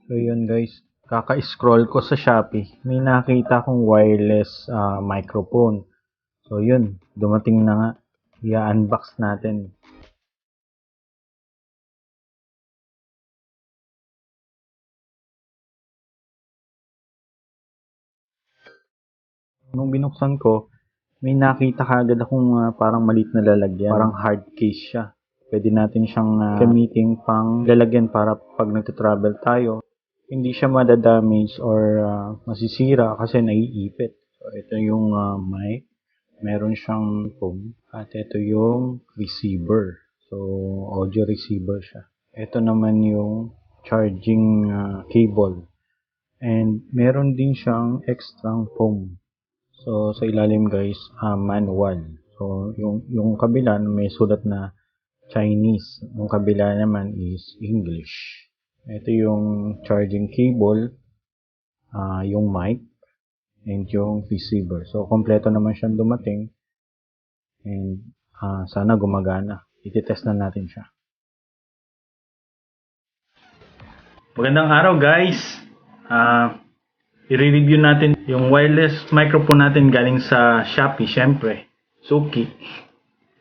So yun guys, kaka-scroll ko sa Shopee, may nakita kong wireless microphone. So yun, dumating na nga. I-unbox natin. Nung binuksan ko, may nakita kagad akong parang maliit na lalagyan. Parang hard case siya. Pwede natin siyang gamitin pang lalagyan para pag nagta-travel tayo, hindi siya madadamage or masisira kasi naiipit. So ito yung mic. Meron siyang foam. At ito yung receiver. So audio receiver siya. Ito naman yung charging cable. And meron din siyang extra foam. So sa ilalim guys, manual. So yung kabila may sulat na Chinese. Yung kabila naman is English. Ito yung charging cable, yung mic, and yung receiver. So kompleto naman siyang dumating. And sana gumagana. Iti-test na natin siya. Magandang araw guys! I-review natin yung wireless microphone natin galing sa Shopee, syempre. Suki.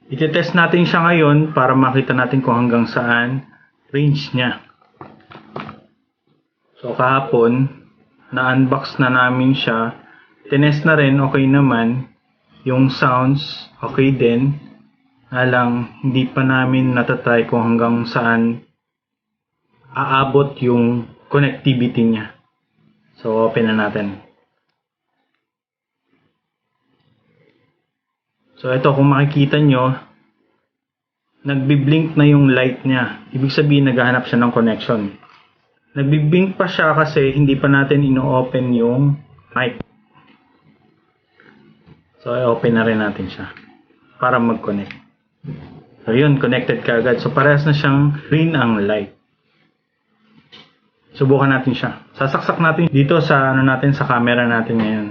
Iti-test natin siya ngayon para makita natin kung hanggang saan range niya. So kahapon, na-unbox na namin siya. Tinest na rin, okay naman. Yung sounds, okay din. Alang, hindi pa namin natatry kung hanggang saan aabot yung connectivity niya. So open na natin. So ito, kung makikita nyo, nagbi-blink na yung light niya. Ibig sabihin, naghahanap siya ng connection. Nagbi-blink pa siya kasi hindi pa natin ino-open yung mic. So i-open na rin natin siya para mag-connect. So yun, connected kaagad. So parehas na siyang green ang light. Subukan natin siya. Sasaksak natin dito sa natin sa camera natin ngayon.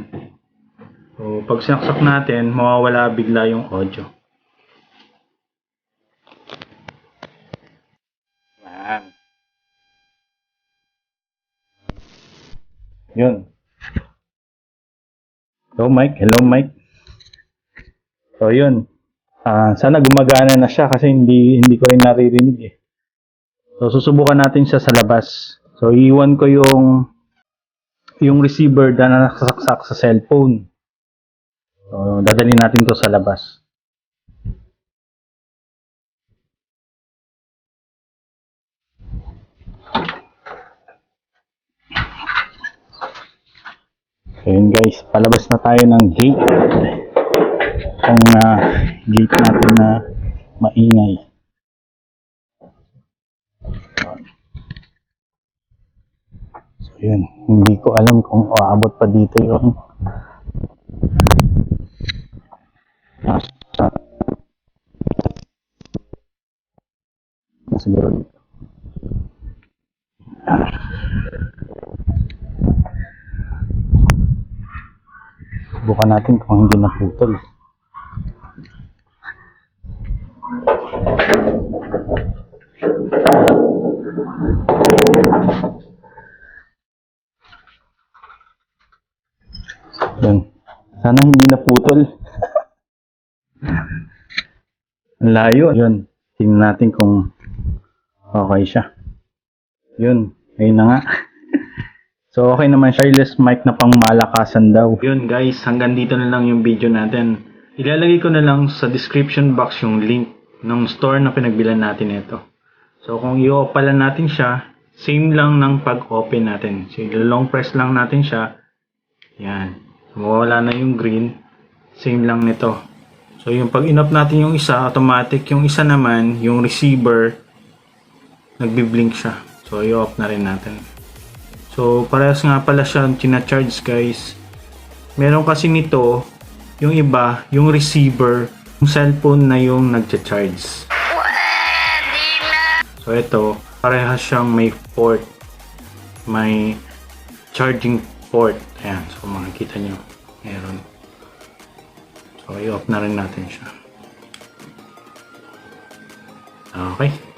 So pag sinaksak natin, mawawala bigla yung audio. Yun. Hello Mike. Hello Mike. So yun. Sana gumagana na siya kasi hindi ko rin naririnig eh. So susubukan natin siya sa labas. So iiwan ko yung receiver na nakasaksak sa cellphone. So dadalhin natin to sa labas. So yun guys, palabas na tayo ng gate. Ang gate natin na maingay. So yun, hindi ko alam kung aabot pa dito yung siguro dito. Subukan natin kung hindi naputol. Yan. Sana hindi naputol. Ang layo. Yun. Tingnan natin kung okay siya. Yun. Ayun na nga. So okay naman siya. Wireless mic na pang malakasan daw. Yun guys, hanggang dito na lang yung video natin. Ilalagay ko na lang sa description box yung link ng store na pinagbilan natin ito. So kung i-opalan natin siya, same lang ng pag-open natin. So long press lang natin siya. Yan. So mawala na yung green. Same lang nito. So yung pag in-off natin yung isa, automatic. Yung isa naman, yung receiver, nagbi-blink siya. So i-off na rin natin. So parehas nga pala siya tina-charge guys. Meron kasi nito, yung iba, yung receiver, yung cellphone na yung nagcha-charge. So ito, parehas siyang may port. May charging port. Ayan, so makikita nyo. Meron. So i-off na rin natin siya. Okay.